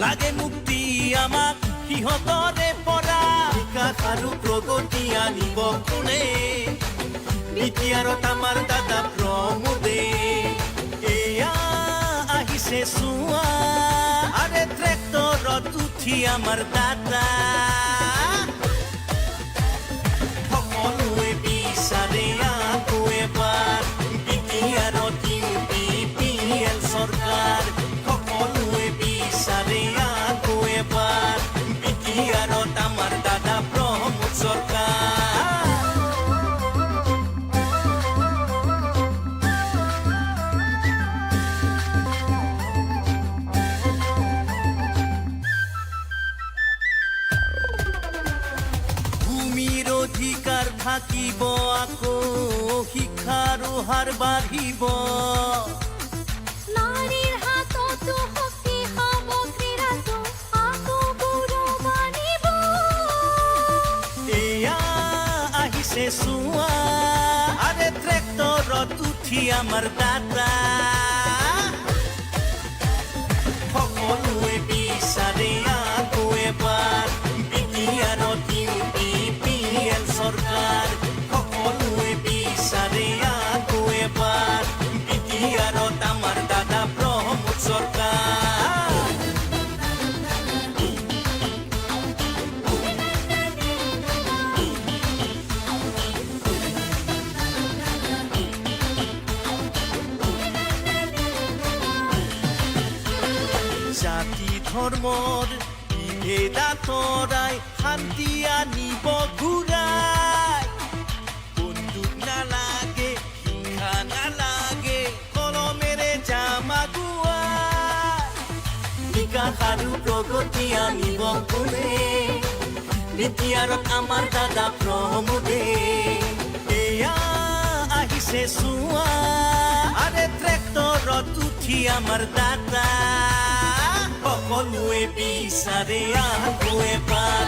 লাগে মুক্তি আমাক সিহঁতৰে পৰা বিকাশ আৰু প্ৰগতি আনিব কোনে বিটিয়াৰত আমাৰ দাদা প্ৰমোদে এয়া আহিছে চোৱা আৰে ট্ৰেক্টৰত উঠি আমাৰ দাদা সকলোৱে বিচাৰে আকৌ এবাৰ বিটিয়াৰত UPPL চৰকাৰ সকলোৱে বিচাৰে আকৌ এবাৰ বিটিয়াৰত আমাৰ দাদা প্ৰমোদ চৰকাৰ ভূমিৰ অধিকাৰ থাকিব আকৌ শিক্ষাৰো হাৰ বাঢ়িব নাৰীৰ হাততো শক্তি হ'ব ক্ৰীড়াতো আকৌ গৌৰৱ আনিব এয়া আহিছে চোৱা আৰে ট্ৰেক্টৰত উঠি আমাৰ দাদা সকলোৱে বিচাৰে আকৌ এবাৰ বিটিয়াৰত UPPL চৰকাৰ সকলোৱে বিচাৰে আকৌ এবাৰ বিটিয়াৰত আমাৰ দাদা প্ৰমোদ চৰকাৰ জাতি ধৰ্মৰ বিভেদ আঁতৰাই শান্তি আনিব ঘূৰাই বন্দুক নালাগে হিংসা নালাগে কলমেৰে যাম আগুৱাই বিকাশ আৰু প্ৰগতি আনিব কোনে বিটিয়াৰত আমাৰ দাদা প্ৰমোদে এয়া আহিছে চোৱা আৰে ট্ৰেক্টৰত উঠি আমাৰ দাদা সকলোৱে বিচাৰে আকৌ এবাৰ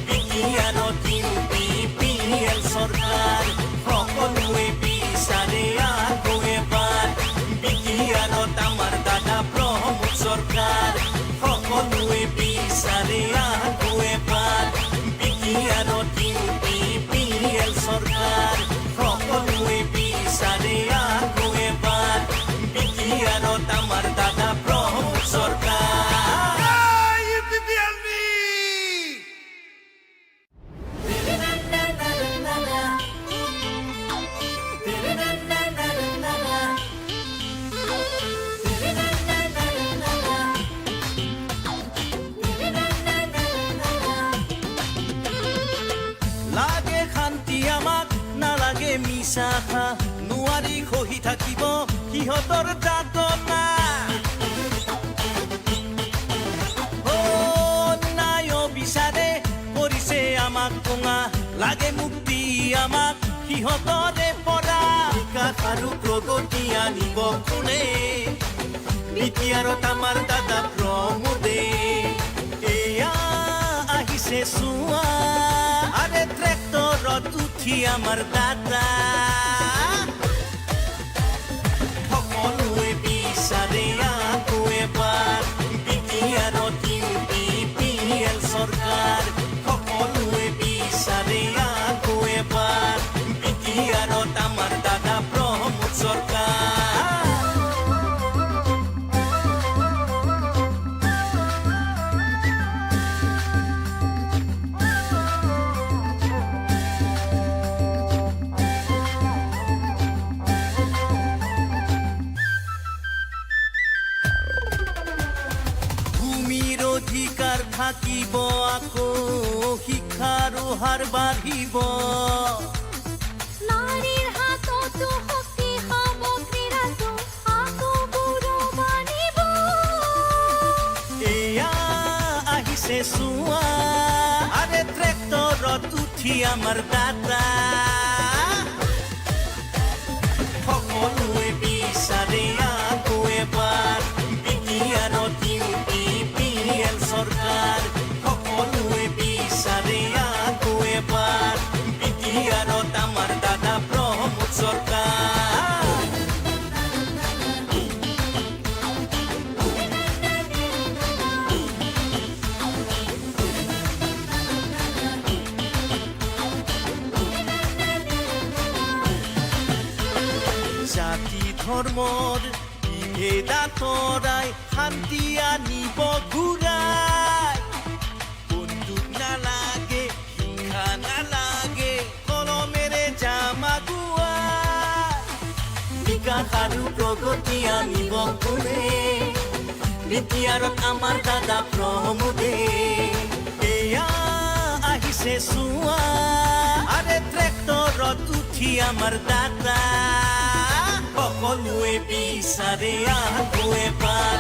বিটিয়াৰত UPPL চৰকাৰ সকলোৱে বিচাৰে আকৌ এবাৰ বিটিয়াৰত আমাৰ দাদা প্ৰমোদ চৰকাৰ সকলোৱে বিচাৰে আকৌ এবাৰ বিটিয়াৰত UPPL চৰকাৰ সকলোৱে বিচাৰে আকৌ এবাৰ বিটিয়াৰত আমাৰ দাদা প্ৰমোদ চৰকাৰ লাগে শান্তি আমাক নালাগে মিছাখা নোৱাৰি খহি থাকিব সিহঁতৰ যাতনা ন্যায় বিচাৰে কৰিছে আমাক কোঙা লাগে মুক্তি আমাক সিহঁতৰে পৰা বিকাশ আৰু প্ৰগতি আনিব কোনে বিটিয়াৰত আমাৰ দাদা প্ৰমোদে এয়া আহিছে চোৱা আৰে ট্ৰেক্টৰত উঠি আমাৰ দাদা সকলোৱে বিচাৰে আকৌ এবাৰ বিটিয়াৰত UPPL চৰকাৰ সকলোৱে বিচাৰে আকৌ এবাৰ বিটিয়াৰত আমাৰ দাদা প্ৰমোদ চৰকাৰ ভূমিৰ অধিকাৰ থাকিব আকৌ শিক্ষাৰো হাৰ বাঢ়িব নাৰীৰ হাততো শক্তি হ'ব ক্ৰীড়াতো আকৌ গৌৰৱ আনিব এয়া আহিছে চোৱা আৰে ট্ৰেক্টৰত উঠি আমাৰ দাদা সকলোৱে বিচাৰে আকৌ এবাৰ বিটিয়াৰত UPPL চৰকাৰ সকলোৱে বিচাৰে আকৌ এবাৰ বিটিয়াৰত আমাৰ দাদা প্ৰমোদ চৰকাৰ ধৰ্মৰ ভেদাতৰাই শান্তি আনিব ঘূৰাই বন্দুক নালাগে হিংসা নালাগে কলমেৰে জামাগুৱাই বিকাশ আৰু প্ৰগতি আনিব কোনে বিটিয়াৰত আমাৰ দাদা প্ৰমোদে এয়া আহিছে চোৱা আৰে ট্ৰেক্টৰত উঠি আমাৰ দাদা সকলোৱে বিচাৰে আকৌ এবাৰ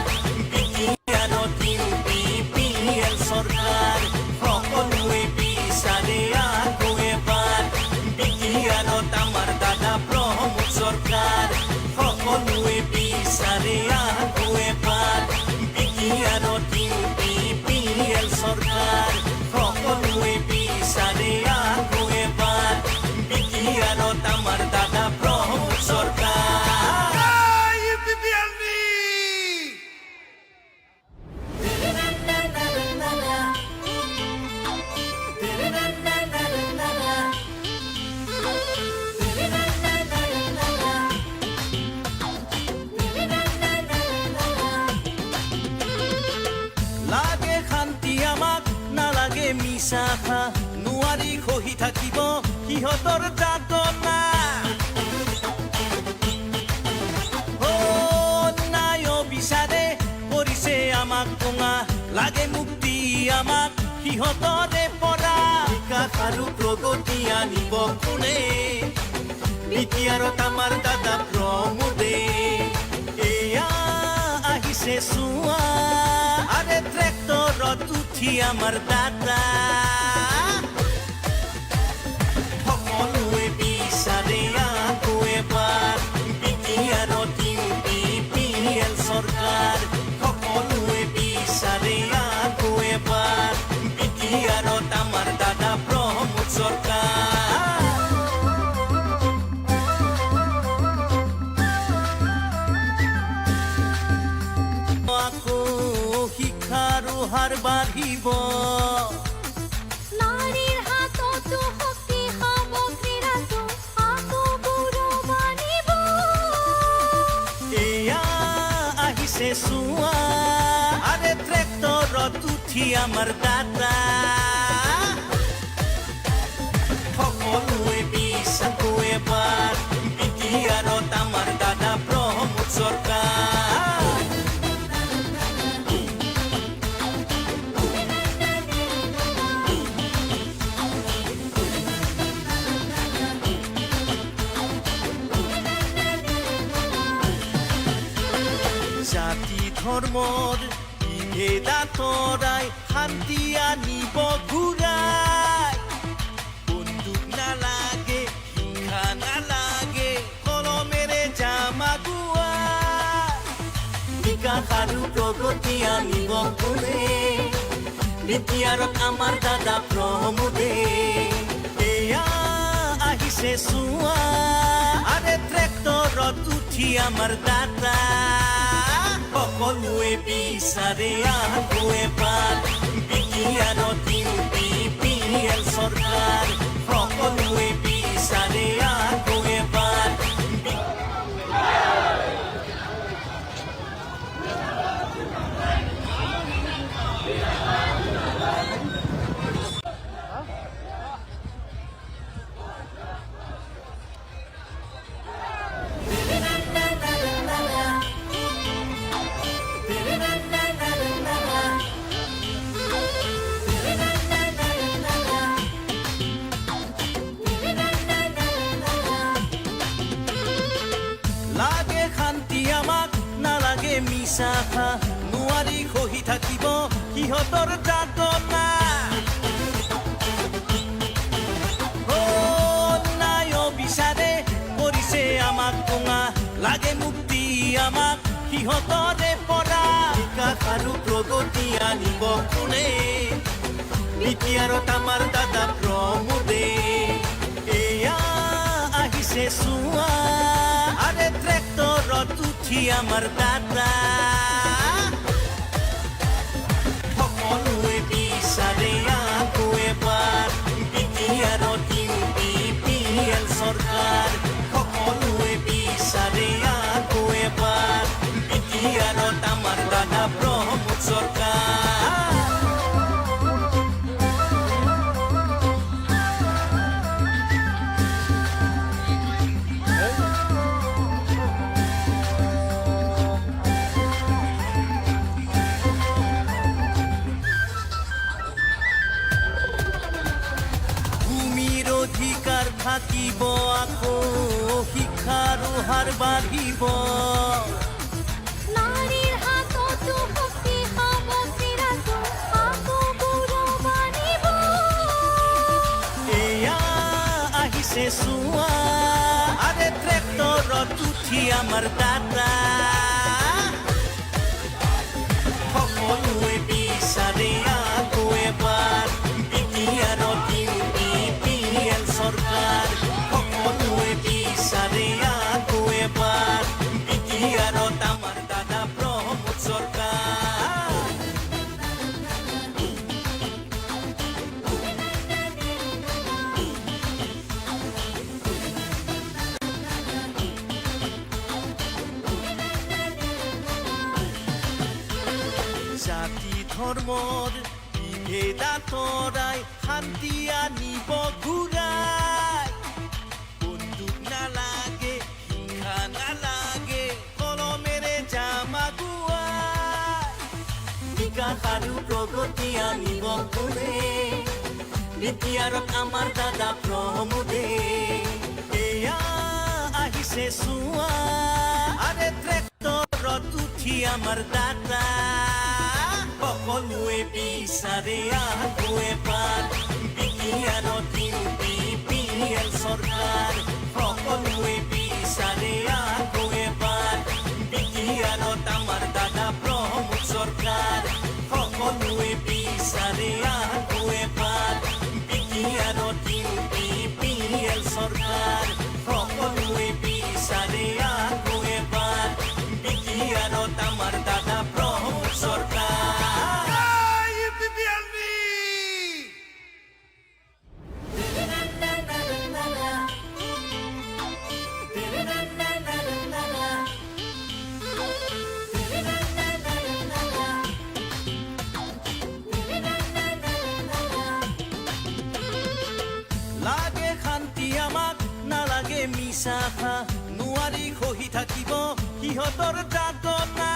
বিটিয়াৰত UPPL চৰকাৰ সকলোৱে বিচাৰে আকৌ এবাৰ বিটিয়াৰত আমাৰ দাদা প্ৰমোদ চৰকাৰ সকলোৱে বিচাৰে আকৌ এবাৰ বিটিয়াৰত UPPL চৰকাৰ সকলোৱে বিচাৰে আকৌ এবাৰ বিটিয়াৰত আমাৰ দাদা প্ৰমোদ চৰকাৰ লাগে শান্তি আমাক নালাগে মিছাখা নোৱাৰি খহি থাকিব সিহঁতৰ যাতনা ন্যায় বিচাৰে কৰিছে আমাক টঙা লাগে মুক্তি আমাক সিহঁতৰে পৰা বিকাশ আৰু প্ৰগতি আনিব কোনে বিটিয়াৰত আমাৰ দাদা প্ৰমোদে এয়া আহিছে চোৱা আৰে ট্ৰেক্টৰত উঠি আমাৰ দাদা সকলোৱে বিচাৰে আকৌ এবাৰ বিটিয়াৰত UPPL চৰকাৰ সকলোৱে বিচাৰে আকৌ এবাৰ বিটিয়াৰত আমাৰ দাদা প্ৰমোদ চৰকাৰ আকৌ শিক্ষাৰো হাৰ বাঢ়িব নাৰীৰ হাততো শক্তি হ'ব ক্ৰীড়াতো আকৌ গৌৰৱ আনিব এয়া আহিছে চোৱা আৰে ট্ৰেক্টৰত উঠি আমাৰ দাদা সকলোৱে বিচাৰো এবাৰ বিটিয়াৰত আমাৰ দাদা প্ৰমোদ চৰকাৰ জাতি ধৰ্মৰ ভেদাতৰাই শান্তি আনিব ঘূৰাই বন্দুক নালাগে হিংসা নালাগে কলমেৰে জামাগুৱাই বিকাশ আৰু প্ৰগতি আনিব কোনে বিটিয়াৰত আমাৰ দাদা প্ৰমোদে এয়া আহিছে চোৱা আৰে ট্ৰেক্টৰত উঠি আমাৰ দাদা সকলোৱে বিচাৰে আকৌ এবাৰ বিটিয়াৰত UPPL চৰকাৰ সকলোৱে বিচাৰে আকৌ এবাৰ লাগে শান্তি আমাক নালাগে মিছাখা নোৱাৰি খহি থাকিব সিহঁতৰ যাতনা ন্যায় বিচাৰে কৰিছে আমাক টঙা লাগে মুক্তি আমাক সিহঁতৰে পৰা বিকাশ আৰু প্ৰগতি আনিব কোনে বিটিয়াৰত আমাৰ দাদা প্ৰমোদে এয়া আহিছে চোৱা আৰে ট্ৰেক্টৰত উঠি আমাৰ দাদা সকলোৱে বিচাৰে আকৌ এবাৰ বিটিয়াৰত UPPL চৰকাৰ সকলোৱে বিচাৰে আকৌ চৰকাৰ ভূমিৰ অধিকাৰ থাকিব আকৌ শিক্ষাৰো হাৰ বাঢ়িব নাৰীৰ হাততো শক্তি হ'ব ক্ৰীড়াটো আকৌ গৌৰৱ আনিব এয়া আহিছে চোৱা আৰে ট্ৰেক্টৰত উঠি আমাৰ দাদা সকলোৱে বিচাৰে আকৌ এবাৰ বিটিআৰত UPPL চৰকাৰ সকলোৱে বিচাৰে আকৌ এবাৰ বিটিআৰত আমাৰ দাদা প্ৰমোদ চৰকাৰ জাতি ধৰ্মৰ বিভেদ আঁতৰাই শান্তি আনিব ঘূৰাই বন্দুক নালাগে হিংসা নালাগে কলমেৰে যাম আগুৱাই বিকাশ আৰু প্ৰগতি আনিব কোনে বিটিআৰত আমাৰ দাদা প্ৰমোদে এয়া আহিছে চোৱা আৰে ট্ৰেক্টৰত উঠি আমাৰ দাদা সকলোৱে বিচাৰে আকৌ এবাৰ বিটিআৰত UPPL চৰকাৰ সকলোৱে বিচাৰে আকৌ এবাৰ বিটিআৰত আমাৰ দাদা প্ৰমোদ চৰকাৰ সকলোৱে বিচাৰে আকৌ এবাৰ বিটিআৰত UPPL চৰকাৰ সকলোৱে বিচাৰে আকৌ এবাৰ বিটিআৰত আমাৰ দাদা প্ৰমোদ চৰকাৰ লাগে শান্তি আমাক নালাগে মিছা নোৱাৰি খহি থাকিব সিহঁতৰ যাতনা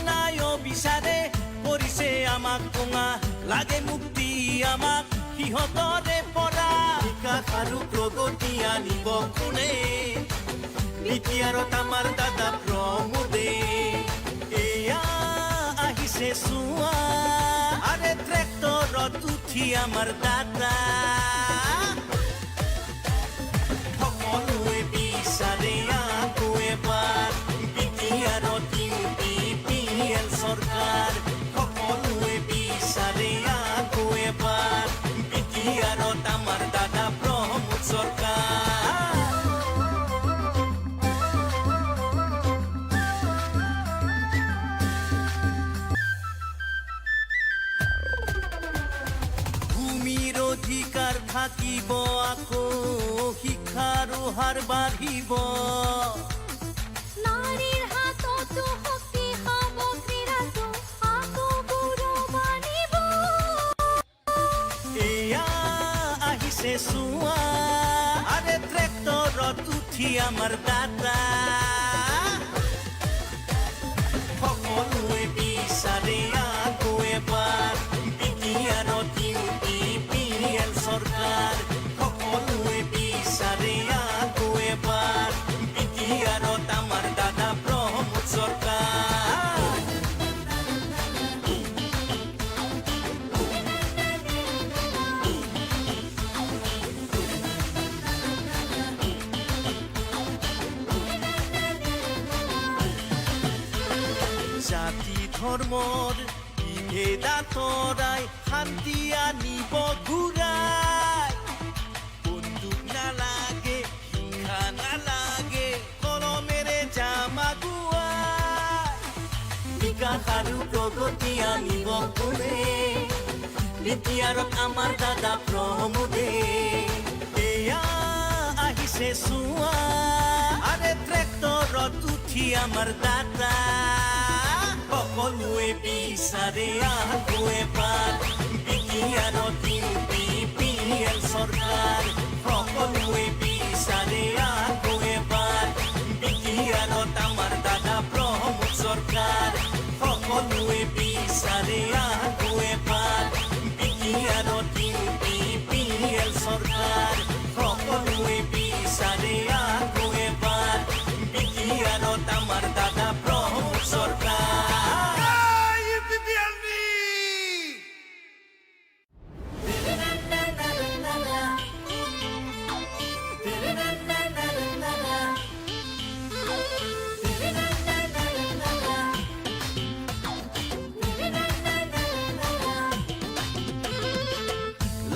ন্যায় বিচাৰে কৰিছে আমাক কোঙা লাগে মুক্তি আমাক সিহঁতৰে পৰা বিকাশ আৰু প্ৰগতি আনিব কোনে বিটিআৰত আমাৰ দাদা প্ৰমোদে এয়া আহিছে চোৱা আৰে ট্ৰেক্টৰত উঠি আমাৰ দাদা সকলোৱে বিচাৰে আকৌ এবাৰ বিটিআৰত UPPL চৰকাৰ সকলোৱে বিচাৰে আকৌ এবাৰ বিটিআৰত আমাৰ দাদা প্ৰমোদ চৰকাৰ ভূমিৰ অধিকাৰ থাকিব আকৌ শিক্ষাৰো হাৰ বাঢ়িব নাৰীৰ হাততো শক্তি হ'ব ক্ৰীড়াটো আকৌ গৌৰৱ আনিব এয়া আহিছে চোৱা আৰে ট্ৰেক্টৰত উঠি আমাৰ দাদা সকলোৱে বিচাৰে আকৌ এবাৰ বিটিআৰত UPPL চৰকাৰ সকলোৱে বিচাৰে আকৌ এবাৰ বিটিআৰত আমাৰ দাদা প্ৰমোদ চৰকাৰ জাতি ধৰ্মৰ বিভেদ আঁতৰাই শান্তি আনিব ঘূৰাই বন্দুক নালাগে হিংসা নালাগে কলমেৰে যাম আগুৱাই বিকাশ আৰু প্ৰগতি আনিব কোনে বিটিআৰত আমাৰ দাদা প্ৰমোদে এয়া আহিছে চোৱা আৰে ট্ৰেক্টৰত উঠি উঠি আমাৰ দাতা সকলোৱে বিচাৰে আকৌ এবাৰ বিটিআৰত UPPL চৰকাৰ সকলোৱে বিচাৰে আকৌ এবাৰ বিটিআৰত আমাৰ দাদা প্ৰমোদ চৰকাৰ সকলোৱে বিচাৰে আকৌ এবাৰ বিটিআৰত UPPL চৰকাৰ সকলোৱে বিচাৰে আকৌ এবাৰ বিটিআৰত আমাৰ দাদা প্ৰমোদ চৰকাৰ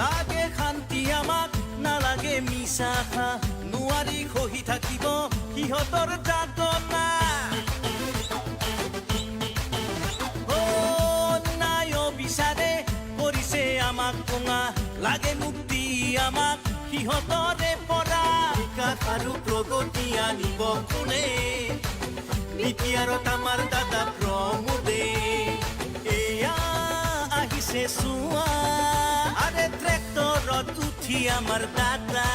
লাগে শান্তি আমাক নালাগে মিছা খা নোৱাৰি খহি থাকিব সিহঁতৰ যাতনা ন্যায় বিচাৰে কৰিছে আমাক কোঙা লাগে মুক্তি আমাক সিহঁতৰে পৰা বিকাশ আৰু প্ৰগতি আনিব কোনে বিটিআৰত আমাৰ দাদা প্ৰমোদে এয়া আহিছে চোৱা আৰে ট্ৰেক্টৰত উঠি আমাৰ দাদা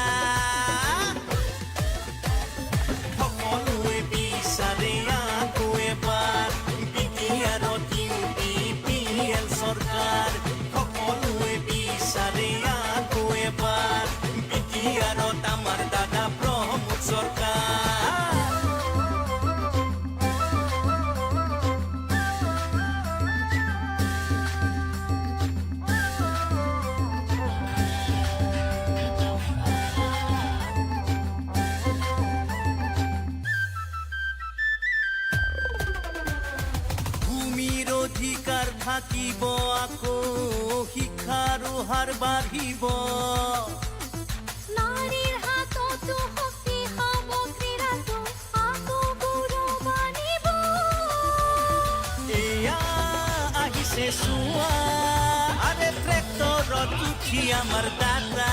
সকলোৱে বিচাৰে আকৌ এবাৰ বিটিআৰত UPPL চৰকাৰ সকলোৱে বিচাৰে আকৌ এবাৰ বিটিআৰত আমাৰ দাদা প্ৰমোদ চৰকাৰ ভূমিৰ অধিকাৰ থাকিব আকৌ শিক্ষাৰো হাৰ বাঢ়িব নাৰীৰ হাততো শক্তি হ'ব ক্ৰীড়াটো আকৌ গৌৰৱ আনিব এয়া আহিছে চোৱা আৰে ট্ৰেক্টৰত উঠি আমাৰ দাদা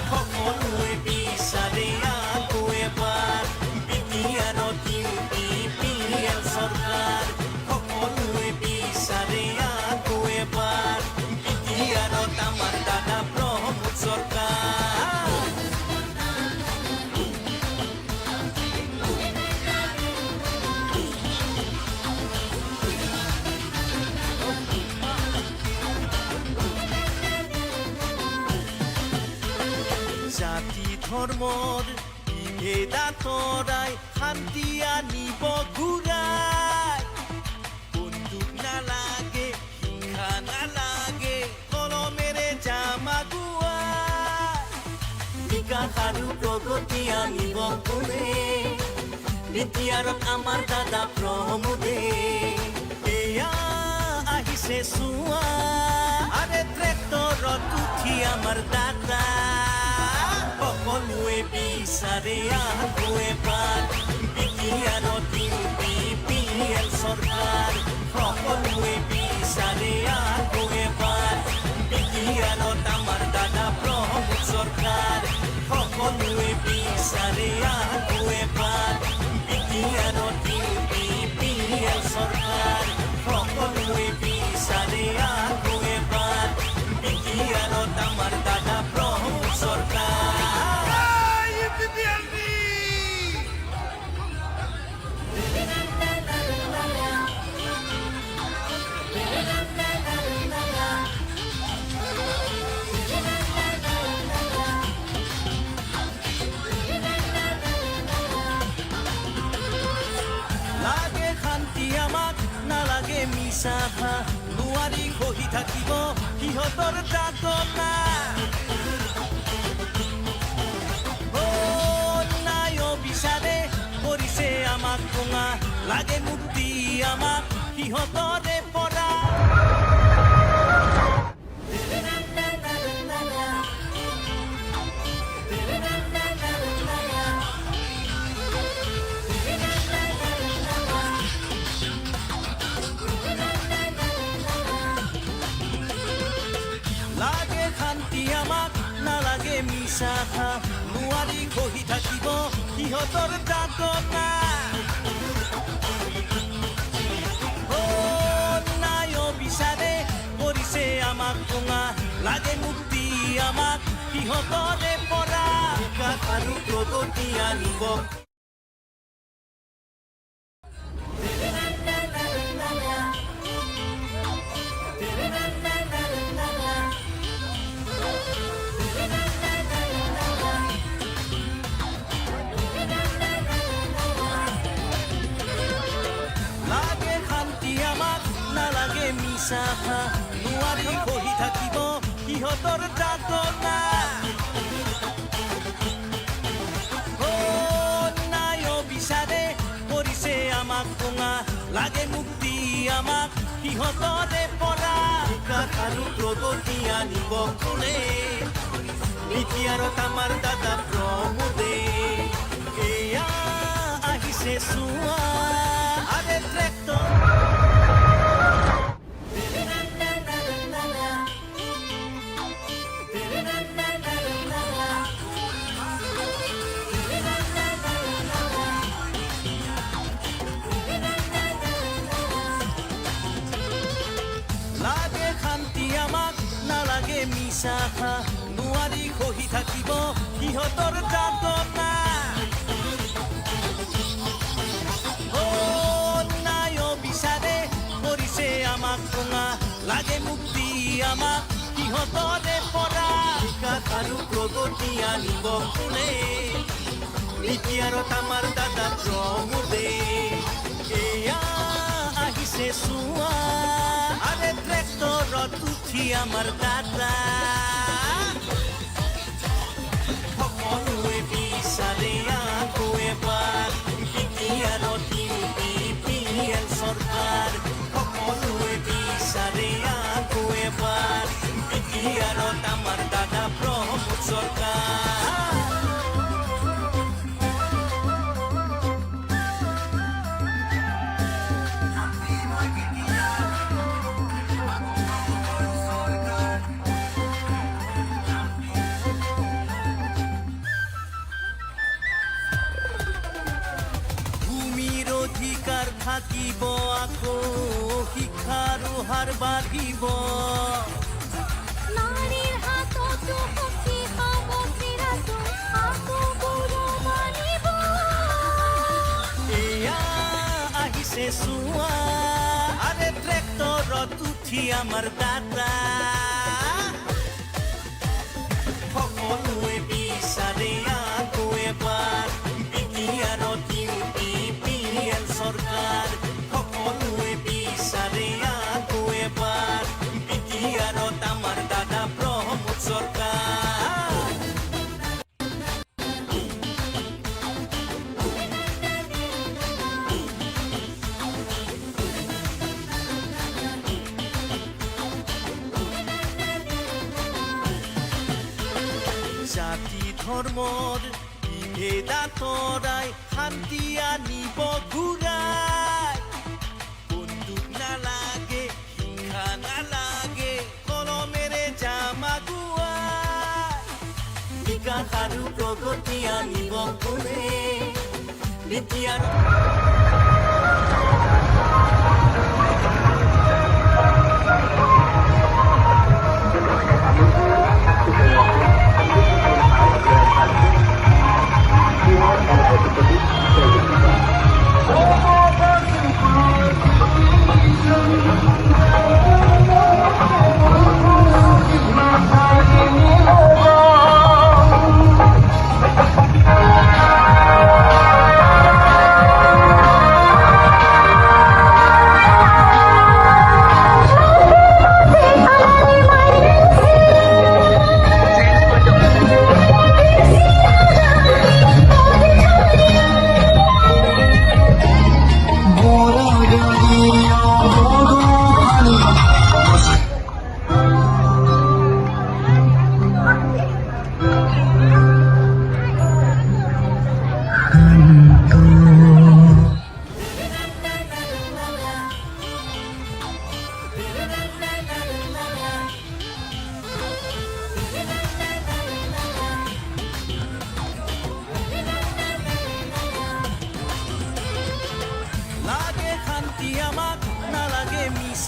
সকলোৱে বিচাৰে আকৌ এবাৰ বিটিআৰত UPPL চৰকাৰ সকলোৱে বিচাৰে আকৌ এবাৰ বিটিআৰত আমাৰ দাদা প্ৰমোদ চৰকাৰ জাতি ধৰ্মৰ বিভেদ আঁতৰাই শান্তি আনিব ঘূৰাই বন্দুক নালাগে হিংসা নালাগে কলমেৰে যাম আগুৱাই বিকাশ আৰু প্ৰগতি আনিব কোনে বিটিআৰত আমাৰ দাদা প্ৰমোদে এয়া আহিছে চোৱা আৰে ট্ৰেক্টৰত উঠি আমাৰ দাদা সকলোৱে বিচাৰে আকৌ এবাৰ বিটিআৰত UPPL চৰকাৰ সকলোৱে বিচাৰে আকৌ এবাৰ বিটিআৰত আমাৰ দাদা প্ৰমোদ চৰকাৰ সকলোৱে বিচাৰে আকৌ এবাৰ বিটিআৰত UPPL চৰকাৰ সকলোৱে বিচাৰে আকৌ এবাৰ বিটিআৰত আমাৰ দাদা প্ৰমোদ চৰকাৰ লাগে শান্তি আমাক নালাগে মিছা খা নোৱাৰি খহি থাকিব সিহঁতৰ যাতনা ন্যায় বিচাৰে কৰিছে আমাক কোঙা লাগে মুক্তি আমাক সিহঁতৰে পৰা মিছা নোৱাৰি খহি থাকিব সিহঁতৰ যাতনা নাইও বিচাৰে কৰিছে আমাক কোঙা লাগে মুক্তি আমাক সিহঁতৰে পৰা বিকাশ আৰু প্ৰগতি আনিব লাগে শান্তি আমাক নালাগে মিছা নোৱাৰি খহি থাকিব সিহঁতৰ যাতনা নাইও বিচাৰে কৰিছে আমাক কোঙা লাগে মুক্তি আমাক সিহঁতৰে পৰা বিকাশ আৰু প্ৰগতি আনিব কোনে এতিয়াৰত আমাৰ দাদা প্ৰমোদে এয়া আহিছে চোৱা আৰে ট্ৰেক্টৰ লাগে শান্তি আমাক নালাগে মিছা নোৱাৰি খহি থাকিব সিহঁতৰ যাতনা নাইও বিচাৰে কৰিছে আমাক কোঙা লাগে মুক্তি আমাক সিহঁতৰে পৰা বিকাশ আৰু প্ৰগতি আনিব কোনে এতিয়াৰত আমাৰ দাদা প্ৰমোদে এয়া আহিছে চোৱা আৰে ট্ৰেক্টৰত উঠি আমাৰ দাদা সকলোৱে বিচাৰে আকৌ এবাৰ বিটিআৰত UPPL চৰকাৰ সকলোৱে বিচাৰে আকৌ এবাৰ বিটিআৰত আমাৰ দাদা প্ৰমোদ চৰকাৰ ভূমিৰ অধিকাৰ থাকিব আকৌ শিক্ষাৰো হাৰ বাঢ়িব নাৰীৰ হাততো শক্তি পাব ক্ৰীড়াতো আকৌ গৌৰৱ আনিব এয়া আহিছে চোৱা আৰে ট্ৰেক্টৰত উঠি আমাৰ দাদা সকলোৱে বিচাৰে আকৌ এবাৰ বিটিআৰত UPPL চৰকাৰ সকলোৱে বিচাৰে আকৌ এবাৰ বিটিআৰত আমাৰ দাদা প্ৰমোদ চৰকাৰ জাতি ধৰ্মৰ বিভেদ আঁতৰাই শান্তি আনিব ঘূৰাই বন্দুক নালাগে হিংসা নালাগে কলমেৰে যাম আগুৱাই বিকাশ আৰু প্ৰগতি আনিব কোনে বিটিআৰ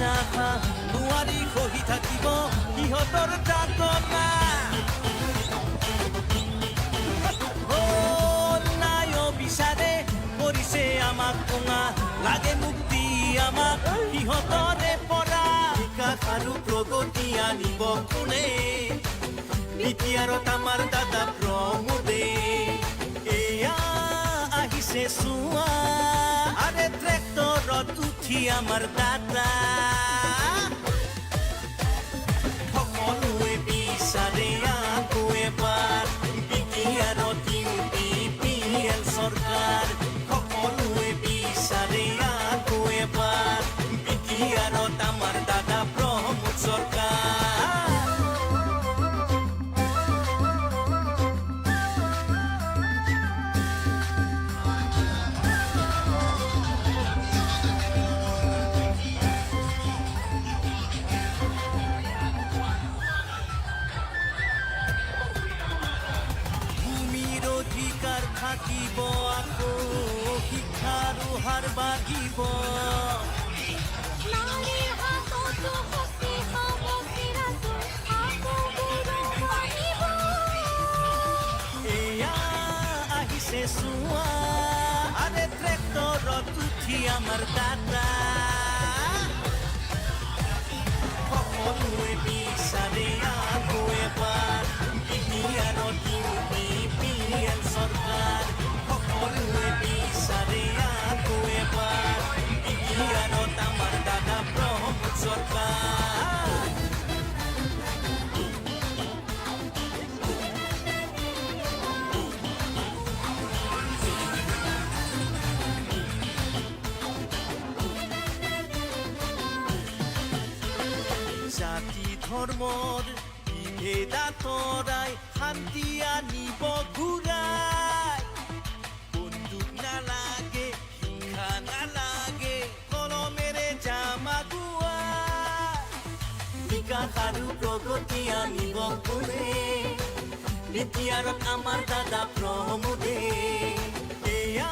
মিছা খা নোৱাৰি খহি থাকিব সিহঁতৰ যাতনা বিচাৰে কৰিছে আমাক কোঙা লাগে মুক্তি আমাক সিহঁতৰে পৰা বিকাশ আৰু প্ৰগতি আনিব কোনে বিটিয়াৰত আমাৰ দাদা প্ৰমোদে এয়া আহিছে চোৱা আৰে ট্ৰেক্টৰত উঠি আমাৰ দাদা সকলোৱে বিচাৰে আকৌ এবাৰ বিটিয়াৰত চৰকাৰ সকলোৱে বিচাৰে আকৌ এবাৰ বিটিয়াৰত আমাৰ দাদা প্ৰমোদ চৰকাৰ ভূমিৰ অধিকাৰ থাকিব আকৌ শিক্ষাৰো হাৰ বাঢ়িব নাৰীৰ হাততো শক্তি হ'ব চিৰাটো আকৌ গৌৰৱ আনিব এয়া আহিছে চোৱা আৰে ট্ৰেক্টৰত উঠি আমাৰ দাদা সকলোৱে বিচাৰে আকৌ এবাৰ বিটিয়াৰত UPPL চৰকাৰ সকলোৱে বিচাৰে আকৌ এবাৰ বিটিয়াৰত আমাৰ দাদা প্ৰমোদ চৰকাৰ জাতি ধৰ্মৰ বিভেদ আঁতৰাই শান্তি আনিব ঘূৰাই বন্দুক নালাগে হিংসা নালাগে কলমেৰে যাম আগুৱাই বিকাশ আৰু প্ৰগতি আনিব কোনে বিটিয়াৰত আমাৰ দাদা প্ৰমোদে এয়া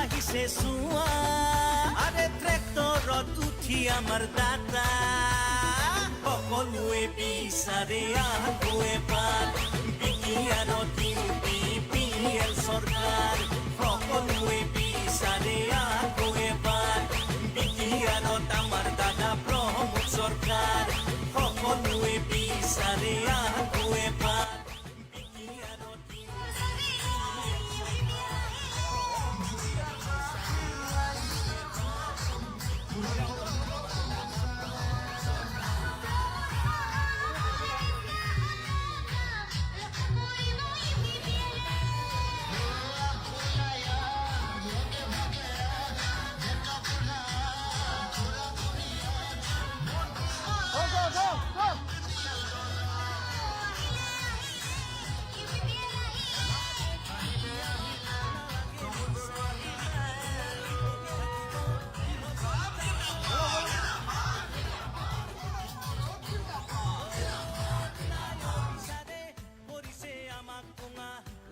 আহিছে চোৱা আৰে ট্ৰেক্টৰত উঠি আমাৰ দাদা সকলোৱে বিচাৰে আকৌ এবাৰ বিটিয়াৰত UPPL চৰকাৰ সকলোৱে বিচাৰে আকৌ এবাৰ বিটিয়াৰত আমাৰ দাদা প্ৰমোদ চৰকাৰ সকলোৱে বিচাৰে আকৌ এবাৰ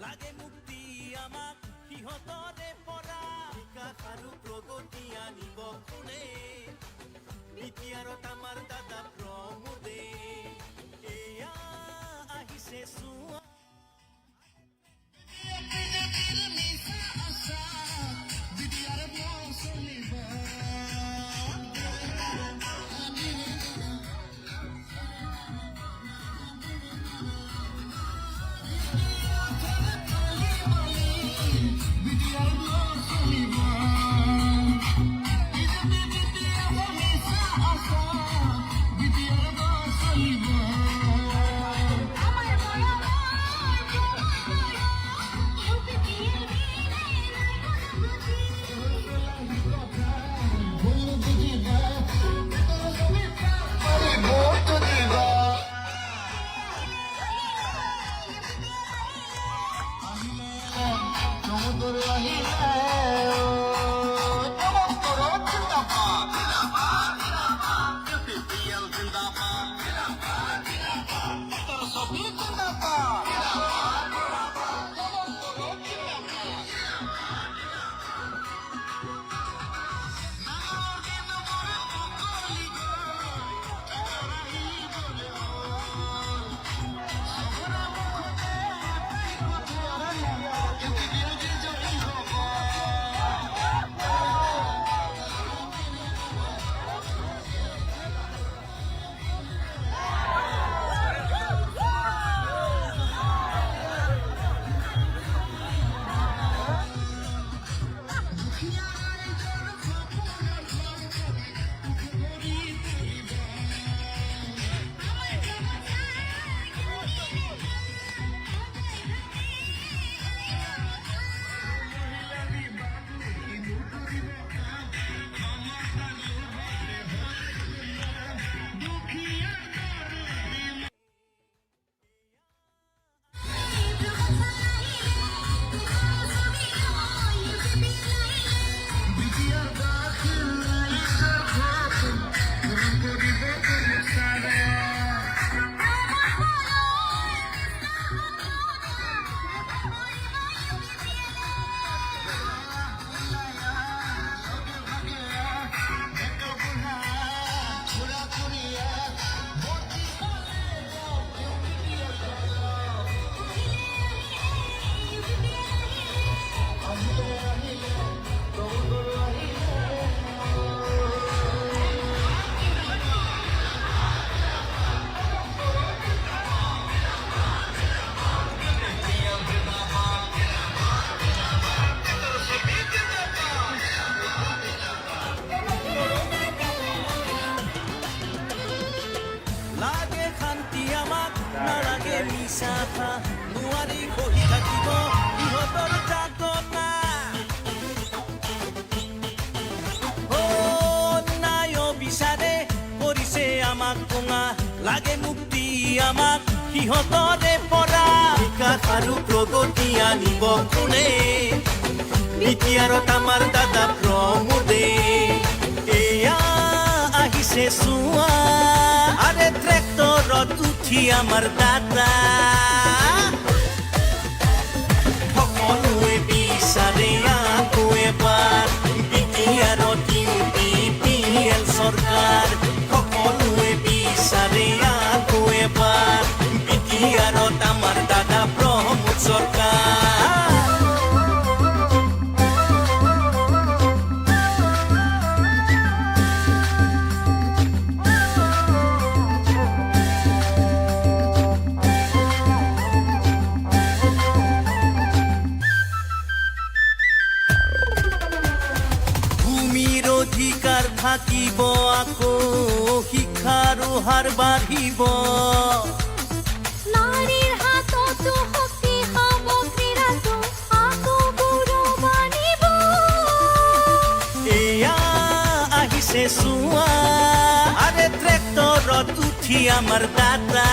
লাগে মুক্তি আমাক সিহঁতৰে পৰা বিকাশ আৰু প্ৰগতি আনিব কোনে বিটিয়াৰত আমাৰ দাদা প্ৰমোদে এয়া আহিছে চোৱা লাগে মুক্তি আমাক সিহঁতৰে পৰা বিকাশ আৰু প্ৰগতি আনিব কোনে বিটিয়াৰত আমাৰ দাদা প্ৰমোদে এয়া আহিছে চোৱা আৰে ট্ৰেক্টৰত উঠি আমাৰ দাদা সকলোৱে বিচাৰে আকৌ এবাৰ বিটিয়াৰত UPPL চৰকাৰ সকলোৱে বিচাৰে আকৌ এবাৰ বিটিয়াৰত আমাৰ দাদা প্ৰমোদ চৰকাৰ ভূমিৰ অধিকাৰ থাকিব আকৌ শিক্ষাৰো হাৰ বাঢ়িব নাৰীৰ হাততো শক্তি হ'ব ক্ৰীড়াতো আকৌ গৌৰৱ আনিব এয়া আহিছে চোৱা আৰে ট্ৰেক্টৰত উঠি আমাৰ দাদা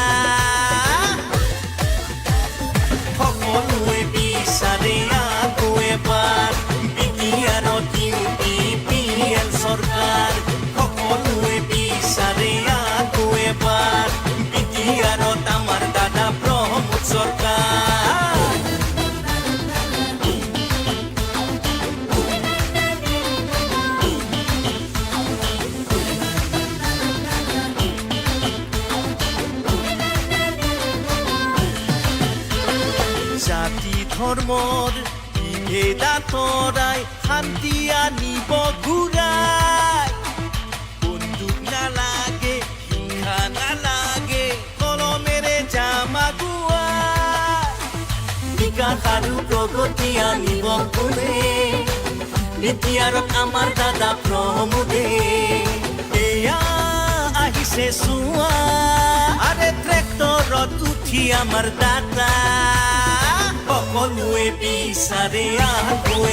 সকলোৱে বিচাৰে আকৌ এবাৰ বিটিয়াৰত UPPL চৰকাৰ সকলোৱে বিচাৰে আকৌ এবাৰ বিটিয়াৰত আমাৰ দাদা প্ৰমোদ চৰকাৰ জাতি ধৰ্মৰ বিভেদ আঁতৰাই শান্তি আনিব ঘূৰাই বন্দুক নালাগে হিংসা নালাগে কলমেৰে যাম আগুৱাই বিকাশ আৰু প্ৰগতি আনিব কোনে বিটিয়াৰত আমাৰ দাদা প্ৰমোদে এয়া আহিছে চোৱা আৰে ট্ৰেক্টৰত উঠি আমাৰ দাদা সকলোৱে বিচাৰে আকৌ